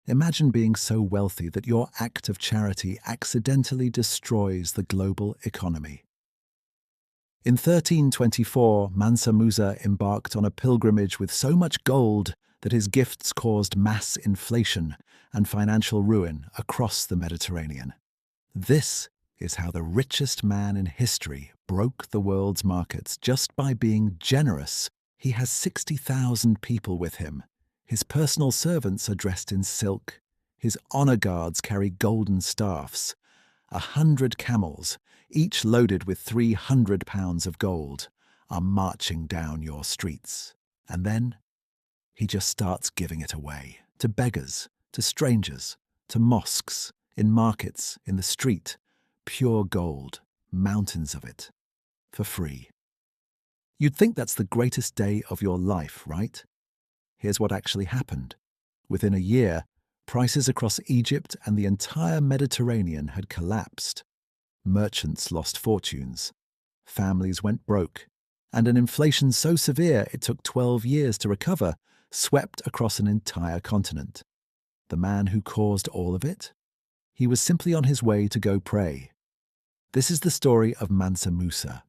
Imagine being so wealthy that your act of charity accidentally destroys the global economy. In 1324, Mansa Musa embarked on a pilgrimage with so much gold that his gifts caused mass inflation and financial ruin across the Mediterranean. This is how the richest man in history broke the world's markets just by being generous. He has 60,000 people with him. His personal servants are dressed in silk. His honor guards carry golden staffs. 100 camels, each loaded with 300 pounds of gold, are marching down your streets. And then he just starts giving it away to beggars, to strangers, to mosques, in markets, in the street, pure gold, mountains of it, for free. You'd think that's the greatest day of your life, right? Here's what actually happened. Within a year, prices across Egypt and the entire Mediterranean had collapsed. Merchants lost fortunes. Families went broke. And an inflation so severe it took 12 years to recover swept across an entire continent. The man who caused all of it? He was simply on his way to go pray. This is the story of Mansa Musa,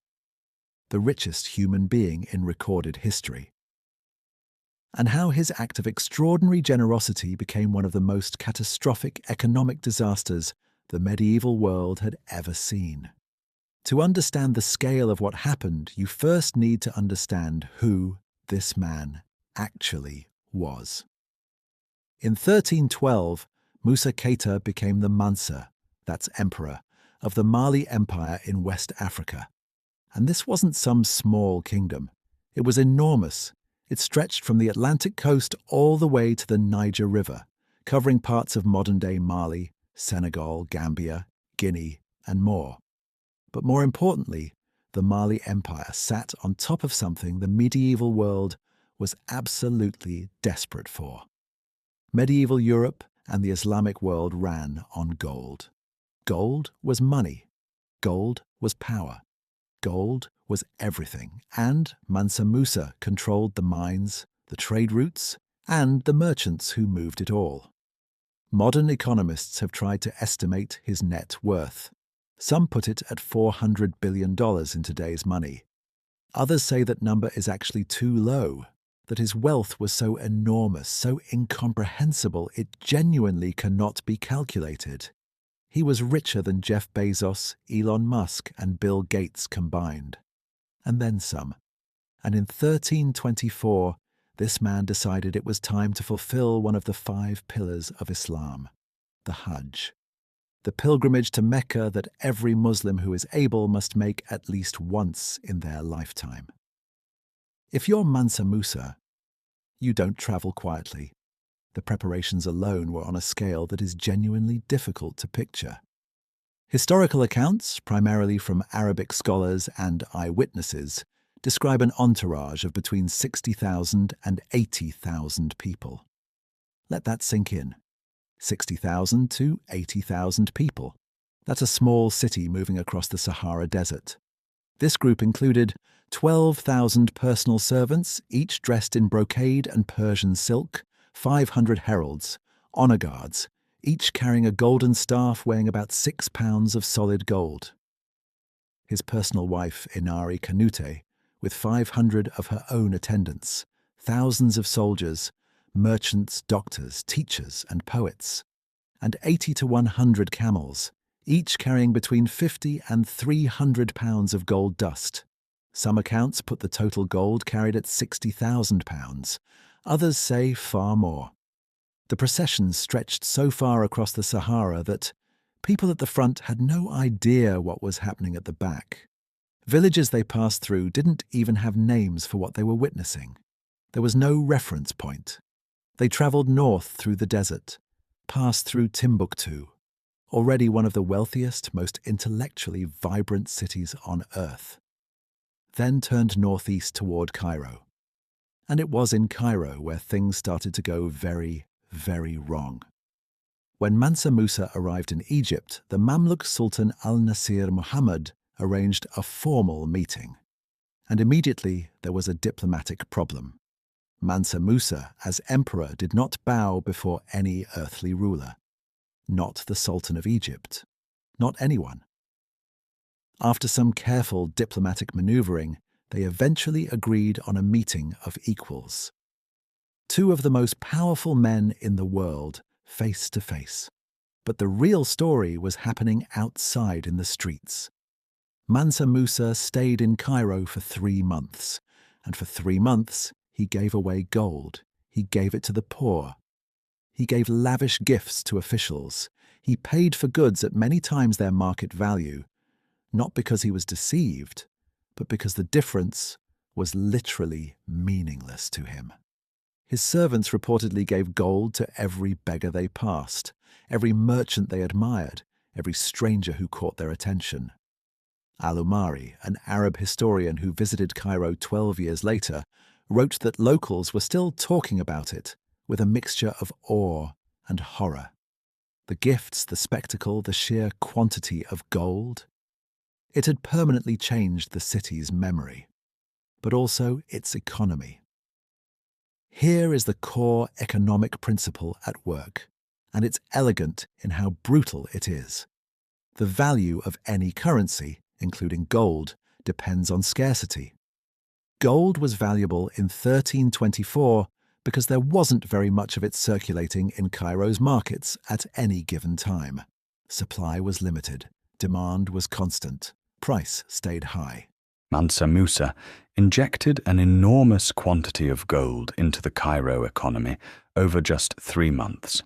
the richest human being in recorded history, and how his act of extraordinary generosity became one of the most catastrophic economic disasters the medieval world had ever seen. To understand the scale of what happened, you first need to understand who this man actually was. In 1312, Musa Keita became the Mansa, that's emperor, of the Mali Empire in West Africa. And this wasn't some small kingdom. It was enormous. It stretched from the Atlantic coast all the way to the Niger River, covering parts of modern-day Mali, Senegal, Gambia, Guinea, and more. But more importantly, the Mali Empire sat on top of something the medieval world was absolutely desperate for. Medieval Europe and the Islamic world ran on gold. Gold was money. Gold was power. Gold was everything, and Mansa Musa controlled the mines, the trade routes, and the merchants who moved it all. Modern economists have tried to estimate his net worth. Some put it at $400 billion in today's money. Others say that number is actually too low, that his wealth was so enormous, so incomprehensible, it genuinely cannot be calculated. He was richer than Jeff Bezos, Elon Musk, and Bill Gates combined. And then some. And in 1324, this man decided it was time to fulfill one of the 5 pillars of Islam, the Hajj, the pilgrimage to Mecca that every Muslim who is able must make at least once in their lifetime. If you're Mansa Musa, you don't travel quietly. The preparations alone were on a scale that is genuinely difficult to picture. Historical accounts, primarily from Arabic scholars and eyewitnesses, describe an entourage of between 60,000 and 80,000 people. Let that sink in. 60,000 to 80,000 people. That's a small city moving across the Sahara Desert. This group included 12,000 personal servants, each dressed in brocade and Persian silk, 500 heralds, honor guards, each carrying a golden staff weighing about 6 pounds of solid gold. His personal wife, Inari Canute, with 500 of her own attendants, thousands of soldiers, merchants, doctors, teachers, and poets, and 80 to 100 camels, each carrying between 50 and 300 pounds of gold dust. Some accounts put the total gold carried at 60,000 pounds. Others say far more. The procession stretched so far across the Sahara that people at the front had no idea what was happening at the back. Villages they passed through didn't even have names for what they were witnessing. There was no reference point. They travelled north through the desert, passed through Timbuktu, already one of the wealthiest, most intellectually vibrant cities on earth, then turned northeast toward Cairo. And it was in Cairo where things started to go very, very wrong. When Mansa Musa arrived in Egypt, the Mamluk Sultan al-Nasir Muhammad arranged a formal meeting. And immediately there was a diplomatic problem. Mansa Musa, as emperor, did not bow before any earthly ruler. Not the Sultan of Egypt. Not anyone. After some careful diplomatic maneuvering, they eventually agreed on a meeting of equals. Two of the most powerful men in the world, face to face. But the real story was happening outside in the streets. Mansa Musa stayed in Cairo for 3 months, and for 3 months he gave away gold. He gave it to the poor. He gave lavish gifts to officials. He paid for goods at many times their market value, not because he was deceived, but because the difference was literally meaningless to him. His servants reportedly gave gold to every beggar they passed, every merchant they admired, every stranger who caught their attention. Al-Umari, an Arab historian who visited Cairo 12 years later, wrote that locals were still talking about it with a mixture of awe and horror. The gifts, the spectacle, the sheer quantity of gold. It had permanently changed the city's memory, but also its economy. Here is the core economic principle at work, and it's elegant in how brutal it is. The value of any currency, including gold, depends on scarcity. Gold was valuable in 1324 because there wasn't very much of it circulating in Cairo's markets at any given time. Supply was limited, demand was constant, price stayed high. Mansa Musa injected an enormous quantity of gold into the Cairo economy over just 3 months.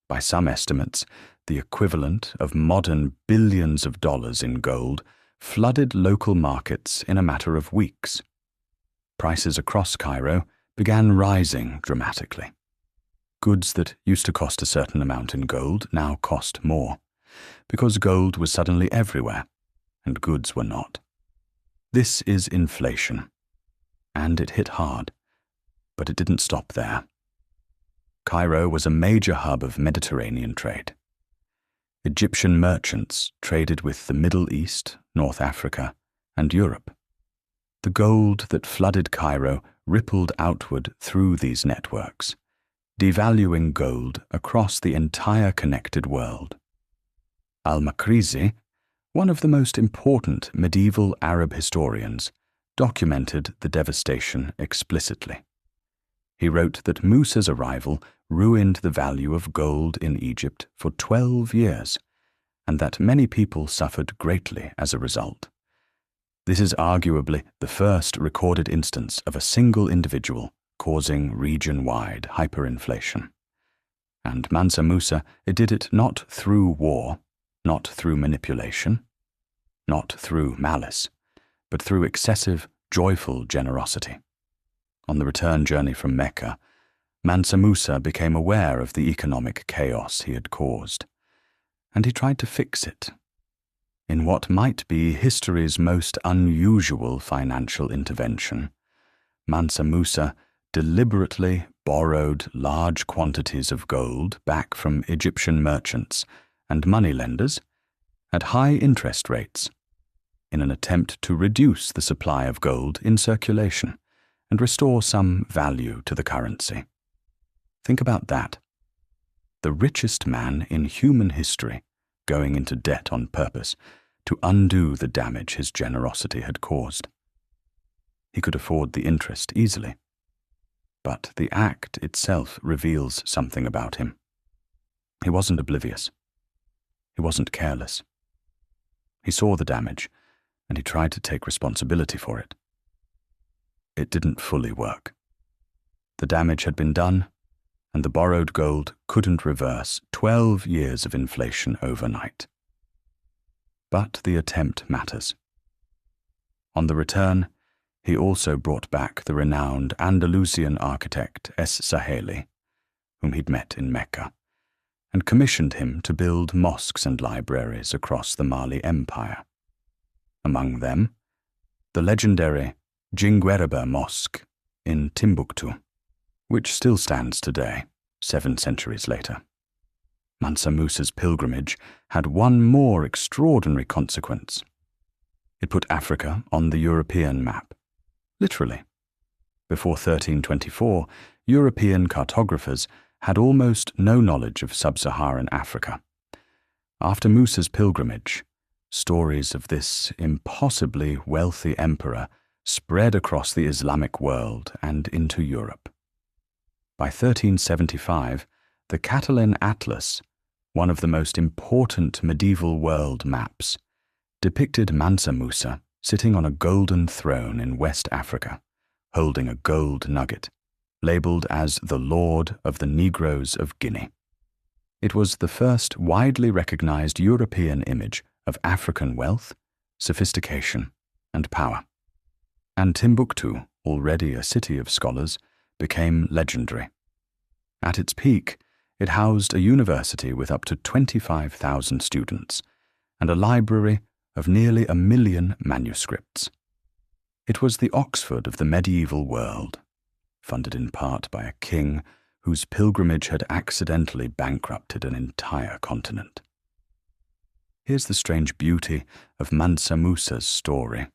By some estimates, the equivalent of modern billions of dollars in gold flooded local markets in a matter of weeks. Prices across Cairo began rising dramatically. Goods that used to cost a certain amount in gold now cost more, because gold was suddenly everywhere, and goods were not. This is inflation, and it hit hard, but it didn't stop there. Cairo was a major hub of Mediterranean trade. Egyptian merchants traded with the Middle East, North Africa, and Europe. The gold that flooded Cairo rippled outward through these networks, devaluing gold across the entire connected world. Al-Makrizi, one of the most important medieval Arab historians, documented the devastation explicitly. He wrote that Musa's arrival ruined the value of gold in Egypt for 12 years, and that many people suffered greatly as a result. This is arguably the first recorded instance of a single individual causing region-wide hyperinflation. And Mansa Musa did it not through war, not through manipulation, not through malice, but through excessive, joyful generosity. On the return journey from Mecca, Mansa Musa became aware of the economic chaos he had caused, and he tried to fix it. In what might be history's most unusual financial intervention, Mansa Musa deliberately borrowed large quantities of gold back from Egyptian merchants and moneylenders at high interest rates in an attempt to reduce the supply of gold in circulation and restore some value to the currency. Think about that. The richest man in human history going into debt on purpose to undo the damage his generosity had caused. He could afford the interest easily, but the act itself reveals something about him. He wasn't oblivious. He wasn't careless. He saw the damage, and he tried to take responsibility for it. It didn't fully work. The damage had been done, and the borrowed gold couldn't reverse 12 years of inflation overnight. But the attempt matters. On the return, he also brought back the renowned Andalusian architect Es-Saheli, whom he'd met in Mecca, and commissioned him to build mosques and libraries across the Mali Empire. Among them, the legendary Djinguerba Mosque in Timbuktu, which still stands today, 7 centuries later. Mansa Musa's pilgrimage had one more extraordinary consequence. It put Africa on the European map, literally. Before 1324, European cartographers had almost no knowledge of sub-Saharan Africa. After Musa's pilgrimage, stories of this impossibly wealthy emperor spread across the Islamic world and into Europe. By 1375, the Catalan Atlas, one of the most important medieval world maps, depicted Mansa Musa sitting on a golden throne in West Africa, holding a gold nugget, labeled as the Lord of the Negroes of Guinea. It was the first widely recognized European image of African wealth, sophistication, and power. And Timbuktu, already a city of scholars, became legendary. At its peak, it housed a university with up to 25,000 students and a library of nearly 1 million manuscripts. It was the Oxford of the medieval world, funded in part by a king whose pilgrimage had accidentally bankrupted an entire continent. Here's the strange beauty of Mansa Musa's story.